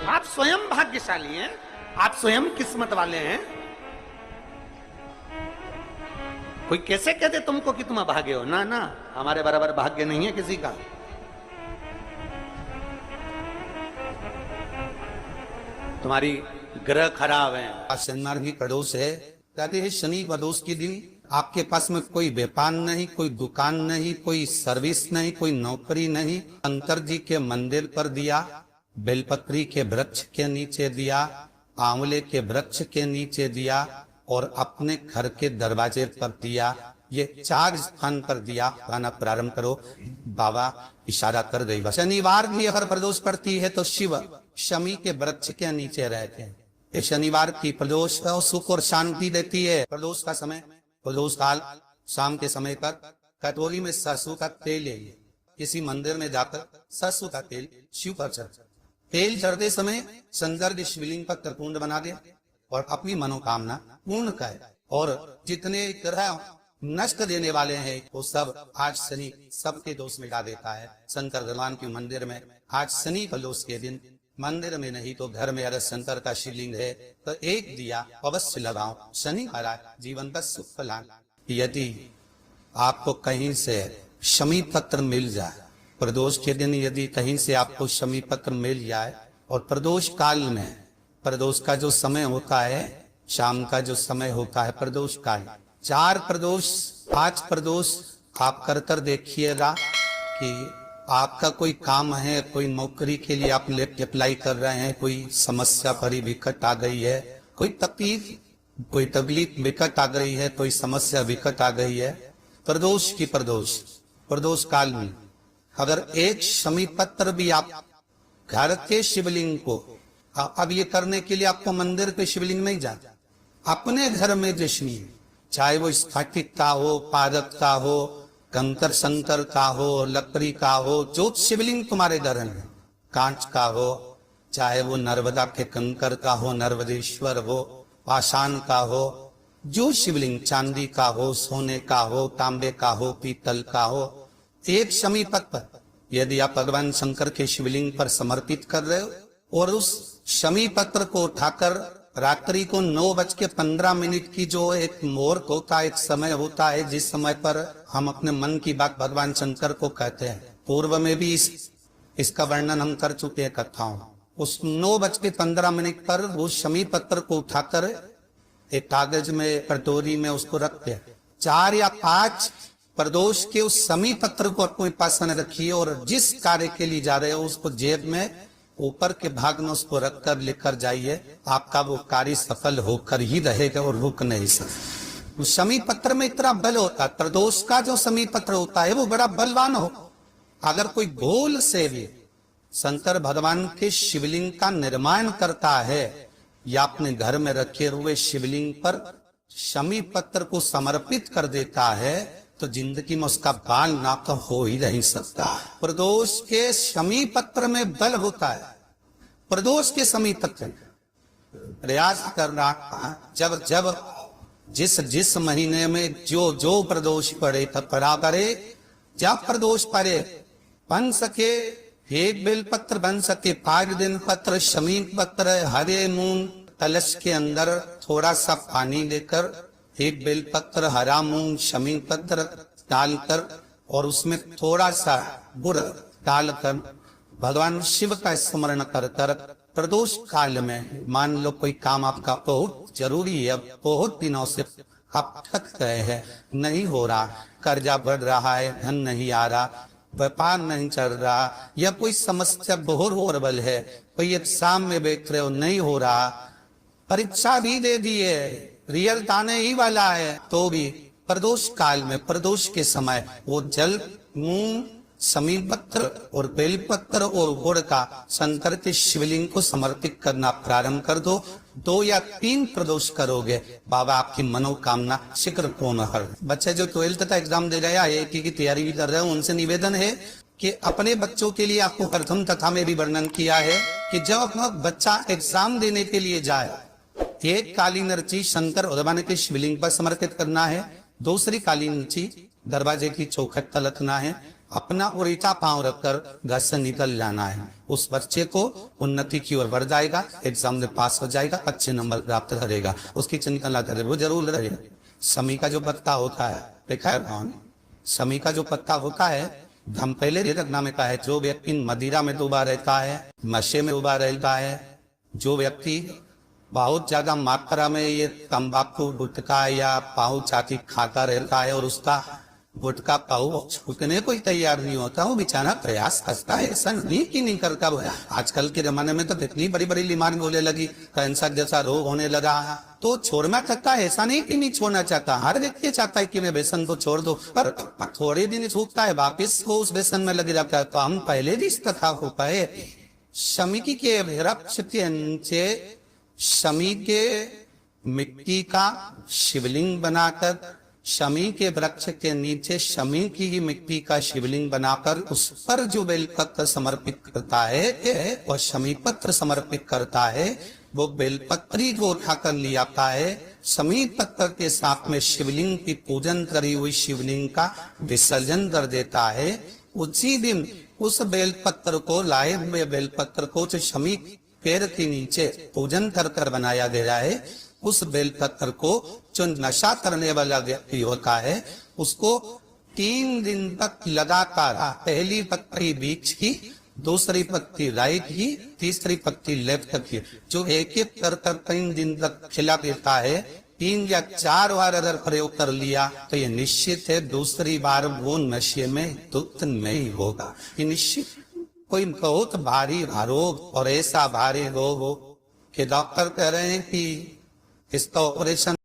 आप स्वयं भाग्यशाली हैं, आप स्वयं किस्मत वाले हैं। कोई कैसे कहते तुमको कि तुम अभागे हो? ना ना, हमारे बराबर भाग्य नहीं है किसी का। तुम्हारी ग्रह खराब है। शनिवार की प्रदोष है, कहते हैं शनि प्रदोष के दिन आपके पास में कोई व्यापार नहीं, कोई दुकान नहीं, कोई सर्विस नहीं, कोई नौकरी नहीं। शंकर जी के मंदिर पर दिया, बेलपत्री के वृक्ष के नीचे दिया, आंवले के वृक्ष के नीचे दिया और अपने घर के दरवाजे पर दिया। ये 4 स्थान पर दिया खाना प्रारंभ करो। बाबा इशारा कर देगा। शनिवार भी अगर प्रदोष पड़ती है तो शिव शमी के वृक्ष के नीचे रहते हैं। ये शनिवार की प्रदोष सुख और शांति देती है। प्रदोष का समय, प्रदोष काल शाम के समय पर कटोरी में सरसों का तेल ले, किसी मंदिर में जाकर सरसों का तेल शिव पर चढ़, तेल चढ़ते समय शंकर के शिवलिंग पर त्रिपुंड बना दे और अपनी मनोकामना पूर्ण करे। और जितने ग्रह नष्ट देने वाले हैं वो सब आज शनि सबके दोष मिटा देता है। शंकर भगवान के मंदिर में आज शनि प्रदोष के दिन मंदिर में नहीं तो घर में अगर शंकर का शिवलिंग है तो एक दिया अवश्य लगाओ। शनि महाराज जीवन का सुख फलान। यदि आपको कहीं से शमी पत्र मिल जाए, प्रदोष के दिन यदि कहीं से आपको शमी पत्र मिल जाए और प्रदोष काल में, प्रदोष का जो समय होता है शाम का जो समय होता है प्रदोष काल, 4 प्रदोष 5 प्रदोष आप कर कर देखिएगा कि आपका कोई काम है, कोई नौकरी के लिए आप अप्लाई कर रहे हैं, कोई समस्या बड़ी विकट आ गई है, कोई तकलीफ विकट आ गई है, कोई समस्या विकट आ गई है, प्रदोष की प्रदोष काल में अगर एक शमी पत्र भी आप घर के शिवलिंग को, अब ये करने के लिए आपको मंदिर के शिवलिंग नहीं जाना, अपने घर में जश्नी, चाहे वो स्फटिक का हो, पारक का हो, कंकर संकर का हो, लकड़ी का हो, जो शिवलिंग तुम्हारे घर में, कांच का हो, चाहे वो नर्मदा के कंकर का हो, नर्मदेश्वर हो, पाषाण का हो, जो शिवलिंग चांदी का हो, सोने का हो, तांबे का हो, पीतल का हो, एक शमी पत्र यदि आप भगवान शंकर के शिवलिंग पर समर्पित कर रहे हो और उस शमी पत्र को उठाकर रात्रि को 9:15 की जो एक मुहूर्त होता है, एक समय होता है जिस समय पर हम अपने मन की बात भगवान शंकर को कहते हैं, पूर्व में भी इसका वर्णन हम कर चुके हैं कथाओं। उस 9:15 पर वो शमी पत्र को उठाकर एक कागज में, कटोरी में उसको रखते हैं। 4 या 5 प्रदोष के उस शमी पत्र को अपने पास में रखिए और जिस कार्य के लिए जा रहे हो उसको जेब में ऊपर के भाग में उसको रखकर लेकर जाइए। आपका वो कार्य सफल होकर ही रहेगा और रुक नहीं सकता। शमी पत्र में इतना बल होता है, प्रदोष का जो शमी पत्र होता है वो बड़ा बलवान हो। अगर कोई भूल से भी शंकर भगवान के शिवलिंग का निर्माण करता है या अपने घर में रखे हुए शिवलिंग पर शमी पत्र को समर्पित कर देता है तो जिंदगी में उसका बाल नाक हो ही नहीं सकता। प्रदोष के शमी पत्र में बल होता है। प्रदोष के शमी पत्र प्रयास करना, जब जिस महीने में जो प्रदोष पड़े तब पड़ा करे, जब प्रदोष पड़े बन सके 1 बेलपत्र, बन सके 5 दिन पत्र, शमी पत्र, हरे मूंग, कलश के अंदर थोड़ा सा पानी लेकर 1 बेलपत्र, हरा मूंग, शमी पत्र डालकर और उसमें थोड़ा सा गुड़ डालकर भगवान शिव का स्मरण कर कर प्रदोष काल में, मान लो कोई काम आपका बहुत जरूरी है, बहुत दिनों से आप थक गए हैं, नहीं हो रहा, कर्जा बढ़ रहा है, धन नहीं आ रहा, व्यापार नहीं चल रहा, या कोई समस्या बहुत होरबल है, कोई एग्जाम में बैठ रहे हो नहीं हो रहा, परीक्षा भी दे दी है, रिजल्ट आने ही वाला है, तो भी प्रदोष काल में, प्रदोष के समय वो जल, मूंग, शमी पत्र और बेलपत्र और गुड़ का शंकर के शिवलिंग को समर्पित करना प्रारंभ कर दो। 2 या 3 प्रदोष करोगे, बाबा आपकी मनोकामना शीघ्र पूर्ण कर। बच्चे जो 12th का एग्जाम दे रहे हैं, IIT की तैयारी भी कर रहे हैं, उनसे निवेदन है कि अपने बच्चों के लिए आपको प्रथम कथा में भी वर्णन किया है कि जब अपना बच्चा एग्जाम देने के लिए जाए, एक काली नर्ची शंकर भगवान के शिवलिंग पर समर्पित करना है, दूसरी काली नर्ची दरवाजे की चौखट तलकना है, अपना उल्टा पांव रखकर घर से निकल जाना है। उस बच्चे को उन्नति की ओर बढ़ जाएगा, एग्जाम में पास हो जाएगा, अच्छे नंबर प्राप्त करेगा, उसकी चिंता ना करे, वो जरूर रहे। समी का जो पत्ता होता है, देखा है कौन? समी का जो पत्ता होता है, हम पहले रखना में कहा है, जो व्यक्ति मदिरा में डूबा रहता है, नशे में डूबा रहता है, जो व्यक्ति बहुत ज्यादा मात्रा में ये तंबाकू गुटखा या पाऊ चाटी खाता रहता है और उसका गुटखा पाऊ छूटने को ही तैयार नहीं होता, वो बेचारा प्रयास करता है, ऐसा नहीं कि नहीं करता। वो आजकल के जमाने में तो इतनी बड़ी बड़ी बीमारी होने लगी, कैंसर जैसा रोग होने लगा है, तो छोड़ना चाहता है, ऐसा नहीं कि नहीं छोड़ना चाहता। हर व्यक्ति चाहता है कि मैं व्यसन को छोड़ दो, पर थोड़े दिन छूटता है, वापिस वो उस व्यसन में लग जाता है। तो हम पहले भी इस कथा हो पाए, शमी के वृक्ष के नीचे शमी के मिट्टी का शिवलिंग बनाकर, शमी के वृक्ष के नीचे शमी की ही मिट्टी का शिवलिंग बनाकर उस पर जो बेलपत्र समर्पित करता है, वह शमी पत्र समर्पित करता है, वो बेलपत्री को उठाकर ले आता है, शमी पत्र के साथ में शिवलिंग की पूजन करी हुई शिवलिंग का विसर्जन कर देता है। उसी दिन उस बेलपत्र को, लाए हुए बेलपत्र को जो शमी पेड़ के नीचे पूजन कर कर बनाया गया है, उस बेलपत्र को जो नशा करने वाला व्यक्ति होता है, उसको 3 दिन तक लगातार पहली पत्ती बीच की, दूसरी पत्ती राइट की, तीसरी पत्ती लेफ्ट की, जो एक एक कर 3 दिन तक खिला देता है। 3 या 4 बार अगर प्रयोग कर लिया तो ये निश्चित है दूसरी बार वो नशे में धुत नहीं होगा। ये निश्चित कोई बहुत भारी रोग और ऐसा भारी रोग हो कि डॉक्टर कह रहे हैं कि इसका ऑपरेशन